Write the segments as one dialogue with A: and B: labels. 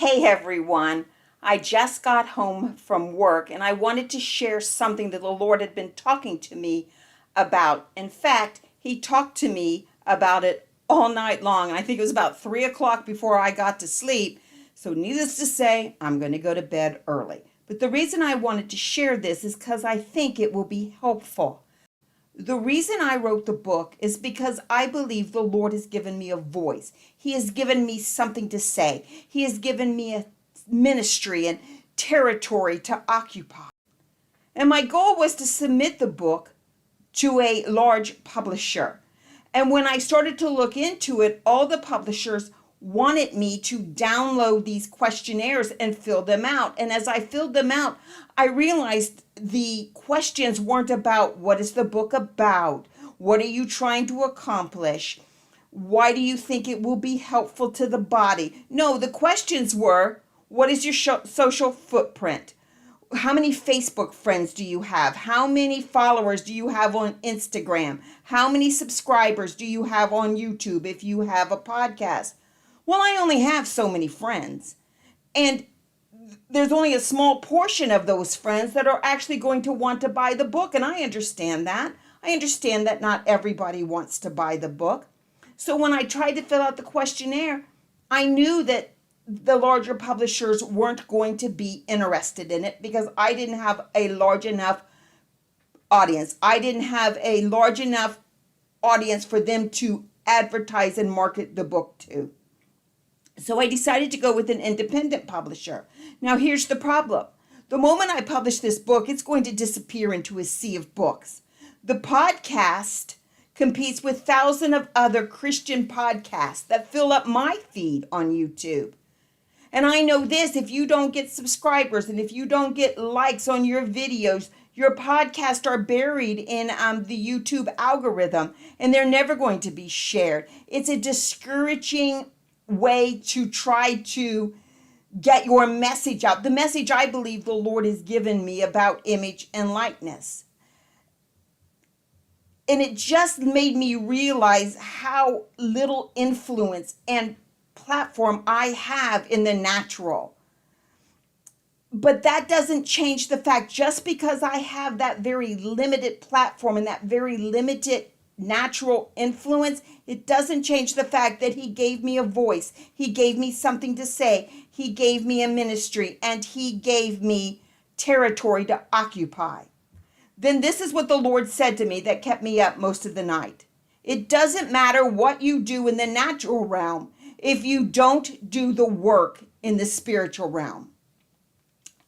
A: Hey everyone, I just got home from work and I wanted to share something that the Lord had been talking to me about. In fact, He talked to me about it all night long. I think it was about 3 o'clock before I got to sleep. So, needless to say, I'm going to go to bed early. But the reason I wanted to share this is because I think it will be helpful. The reason I wrote the book is because I believe the Lord has given me a voice. He has given me something to say. He has given me a ministry and territory to occupy. And my goal was to submit the book to a large publisher. And when I started to look into it, all the publishers wanted me to download these questionnaires and fill them out. And as I filled them out, I realized the questions weren't about what is the book about? What are you trying to accomplish? Why do you think it will be helpful to the body? No, the questions were, what is your social footprint? How many Facebook friends do you have? How many followers do you have on Instagram? How many subscribers do you have on YouTube if you have a podcast? Well, I only have so many friends. And there's only a small portion of those friends that are actually going to want to buy the book. And I understand that. I understand that not everybody wants to buy the book. So when I tried to fill out the questionnaire, I knew that the larger publishers weren't going to be interested in it because I didn't have a large enough audience. I didn't have a large enough audience for them to advertise and market the book to. So I decided to go with an independent publisher. Now here's the problem. The moment I publish this book, it's going to disappear into a sea of books. The podcast competes with thousands of other Christian podcasts that fill up my feed on YouTube. And I know this, if you don't get subscribers and if you don't get likes on your videos, your podcasts are buried in the YouTube algorithm and they're never going to be shared. It's a discouraging way to try to get your message out. The message I believe the Lord has given me about image and likeness. And it just made me realize how little influence and platform I have in the natural. But that doesn't change the fact, just because I have that very limited platform and that very limited natural influence, it doesn't change the fact that He gave me a voice. He gave me something to say. He gave me a ministry, and He gave me territory to occupy. Then this is what the Lord said to me that kept me up most of the night. It doesn't matter what you do in the natural realm if you don't do the work in the spiritual realm.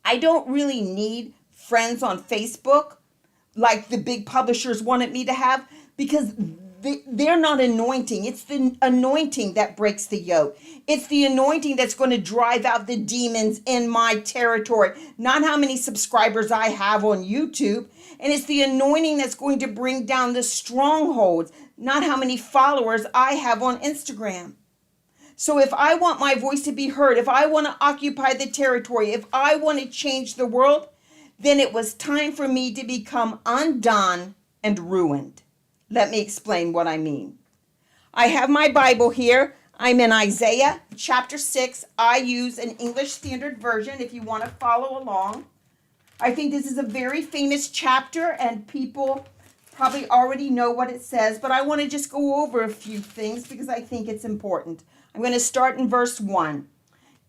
A: I don't really need friends on Facebook like the big publishers wanted me to have, because they're not anointing. It's the anointing that breaks the yoke. It's the anointing that's going to drive out the demons in my territory, not how many subscribers I have on YouTube. And it's the anointing that's going to bring down the strongholds, not how many followers I have on Instagram. So if I want my voice to be heard, if I want to occupy the territory, if I want to change the world, then it was time for me to become undone and ruined. Let me explain what I mean. I have my Bible here. I'm in Isaiah chapter 6. I use an English Standard Version if you want to follow along. I think this is a very famous chapter and people probably already know what it says, but I want to just go over a few things because I think it's important. I'm going to start in verse 1.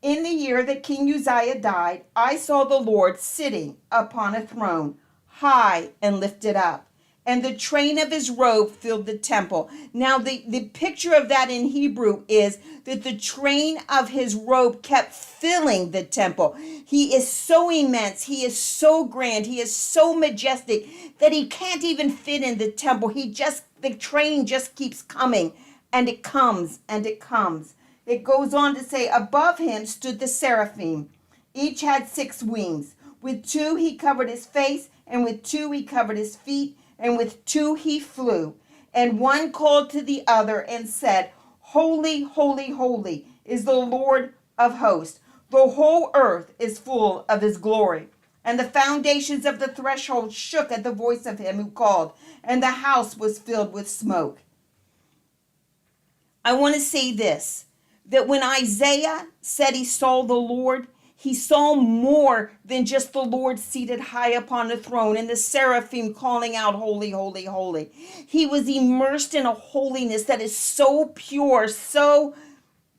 A: In the year that King Uzziah died, I saw the Lord sitting upon a throne, high and lifted up, and the train of his robe filled the temple. Now, the picture of that in Hebrew is that the train of his robe kept filling the temple. He is so immense, he is so grand, he is so majestic that he can't even fit in the temple. The train just keeps coming, and it comes, and it comes. It goes on to say, above him stood the seraphim. Each had 6 wings. With 2 he covered his face, and with 2 he covered his feet, and with 2 he flew. And one called to the other and said, Holy, holy, holy is the Lord of hosts. The whole earth is full of his glory. And the foundations of the threshold shook at the voice of him who called, and the house was filled with smoke. I want to say this. that when Isaiah said he saw the Lord, he saw more than just the Lord seated high upon the throne and the seraphim calling out, holy, holy, holy. He was immersed in a holiness that is so pure, so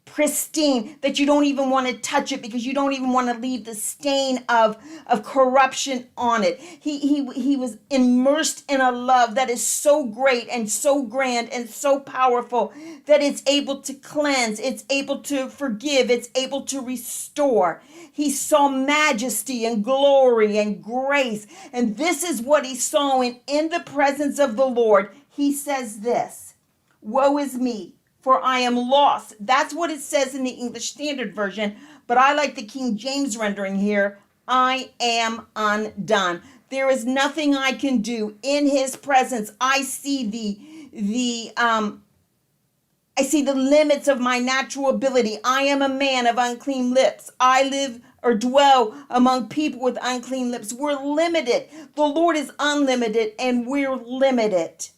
A: pristine, that you don't even want to touch it, because you don't even want to leave the stain of corruption on it. He was immersed in a love that is so great and so grand and so powerful that it's able to cleanse, it's able to forgive, it's able to restore. He saw majesty and glory and grace, and this is what he saw in the presence of the Lord. He says this: woe is me, for I am lost. That's what it says in the English Standard Version, but I like the King James rendering here. I am undone. There is nothing I can do. In his presence, I see I see the limits of my natural ability. I am a man of unclean lips. I live or dwell among people with unclean lips. We're limited. The Lord is unlimited, and we're limited.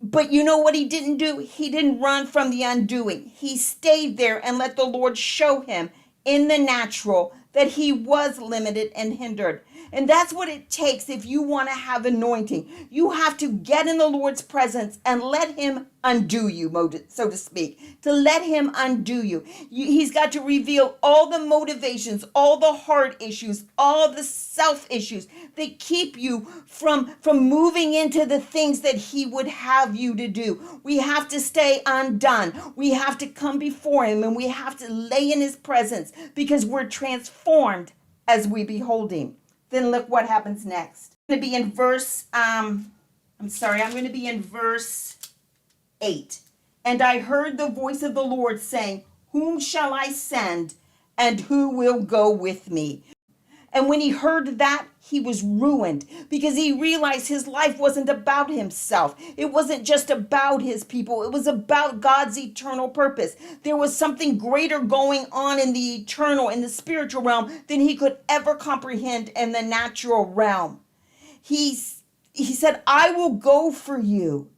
A: But you know what he didn't do? He didn't run from the undoing. He stayed there and let the Lord show him in the natural that he was limited and hindered. And that's what it takes if you want to have anointing. You have to get in the Lord's presence and let him undo you, so to speak, to let him undo you. He's got to reveal all the motivations, all the heart issues, all the self issues that keep you from moving into the things that he would have you to do. We have to stay undone. We have to come before him, and we have to lay in his presence, because we're transformed as we behold him. Then look what happens next. I'm going to be in verse, I'm going to be in verse 8. And I heard the voice of the Lord saying, whom shall I send, and who will go with me? And when he heard that, he was ruined, because he realized his life wasn't about himself. It wasn't just about his people. It was about God's eternal purpose. There was something greater going on in the eternal, in the spiritual realm, than he could ever comprehend in the natural realm. He said, I will go for you.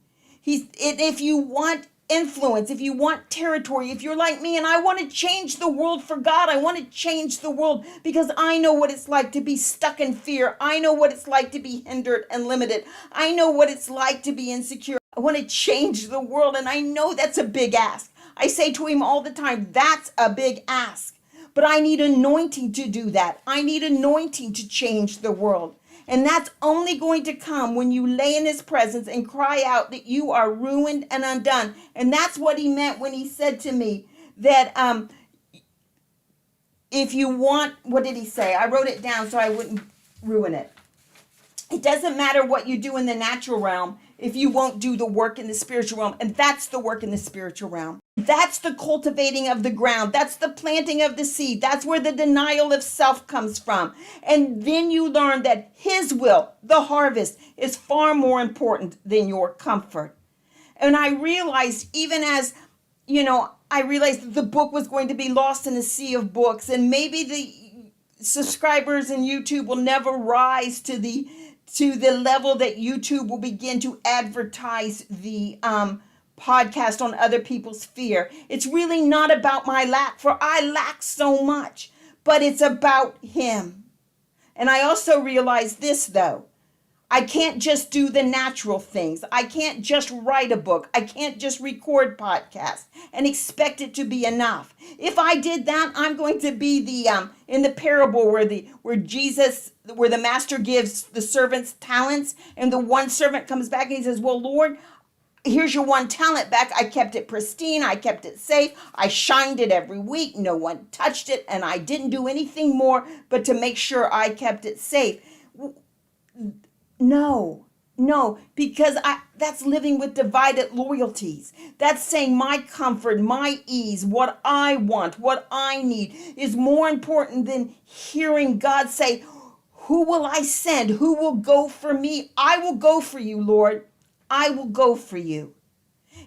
A: If you want influence, if you want territory, if you're like me and I want to change the world for God, I want to change the world because I know what it's like to be stuck in fear. I know what it's like to be hindered and limited. I know what it's like to be insecure. I want to change the world, and I know that's a big ask. I say to him all the time, that's a big ask. But I need anointing to do that. I need anointing to change the world. And that's only going to come when you lay in his presence and cry out that you are ruined and undone. And that's what he meant when he said to me that if you want, what did he say? I wrote it down so I wouldn't ruin it. It doesn't matter what you do in the natural realm if you won't do the work in the spiritual realm. And that's the work in the spiritual realm. That's the cultivating of the ground. That's the planting of the seed. That's where the denial of self comes from. And then you learn that his will, the harvest, is far more important than your comfort. And I realized, even as, I realized the book was going to be lost in a sea of books, and maybe the subscribers in YouTube will never rise to the level that YouTube will begin to advertise the podcast on other people's fear. It's really not about my lack, for I lack so much, but it's about him. And I also realized this, though. I can't just do the natural things. I can't just write a book. I can't just record podcasts and expect it to be enough. If I did that, I'm going to be in the parable where the master gives the servants talents, and the one servant comes back and he says, well, Lord, here's your one talent back. I kept it pristine. I kept it safe. I shined it every week. No one touched it, and I didn't do anything more but to make sure I kept it safe. No, because that's living with divided loyalties. That's saying my comfort, my ease, what I want, what I need is more important than hearing God say, who will I send? Who will go for me? I will go for you, Lord. I will go for you.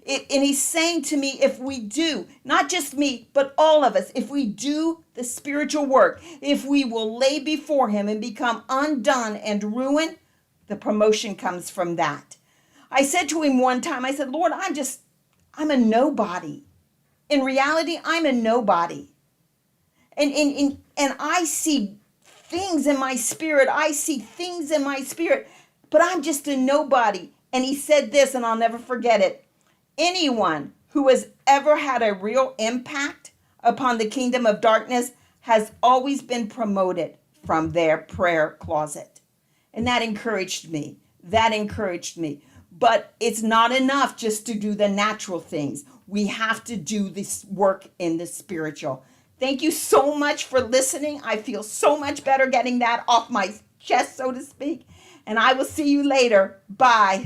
A: And he's saying to me, if we do, not just me, but all of us, if we do the spiritual work, if we will lay before him and become undone and ruined, the promotion comes from that. I said to him one time, I said, Lord, I'm a nobody. In reality, I'm a nobody. And I see things in my spirit. I see things in my spirit, but I'm just a nobody. And he said this, and I'll never forget it. Anyone who has ever had a real impact upon the kingdom of darkness has always been promoted from their prayer closet. And that encouraged me. That encouraged me. But it's not enough just to do the natural things. We have to do this work in the spiritual. Thank you so much for listening. I feel so much better getting that off my chest, so to speak. And I will see you later. Bye.